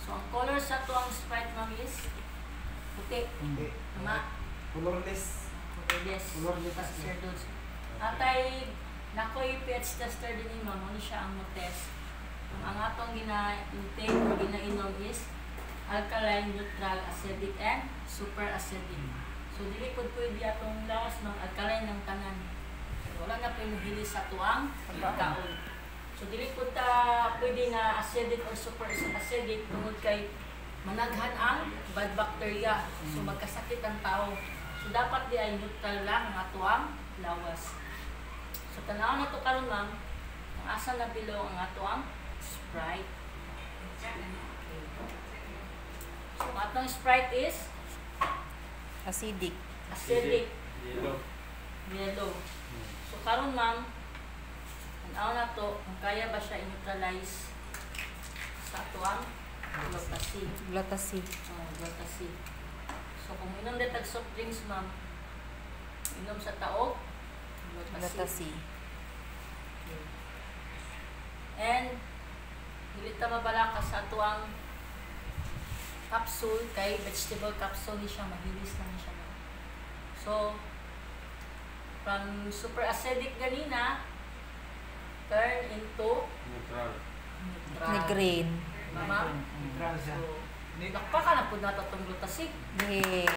So, ang color sa to ang Sprite, ma'am, is puti. Hindi. Tama? Colorless. Yes. Colorless. Sir Dudes. Atay, nako'y pH tester din ni ma'am. Ano siya ang test? Ang atong gina-intake o ginainom is alkaline, neutral, acidic, and super acidic. So, dili po pwede atong lawas ng alkaline ng tanan. Wala na po yung hili sa tuang pagkaon. So, dili po ta pwede na acidic or super acidic tungod kay managhan ang bad bacteria. So, magkasakit ang tao. So, dapat di ay neutral lang ang atuang lawas. So, tanaw na to karon ma'am, ang asa na below ang atuang Sprite. So, ang atong Sprite is Acidic. acidic. Yellow. Yellow. So, karon ma'am, tanaw na to, kung kaya ba siya i-neutralize sa atuang glutasi. Glutasi. Glutasi. So, kung inom na tag soft drinks, ma'am, inom sa taog, glutasi. Glutasi. And, hilit na mabala ka sa tuwang capsule, kay vegetable capsule ni siya, mahilis lang siya. So, from super acidic ganina, turn into Neutral. neutral. Ni green. Ma'am? Neutral siya. So, nakpa ka na po natatong glutasi. Yay.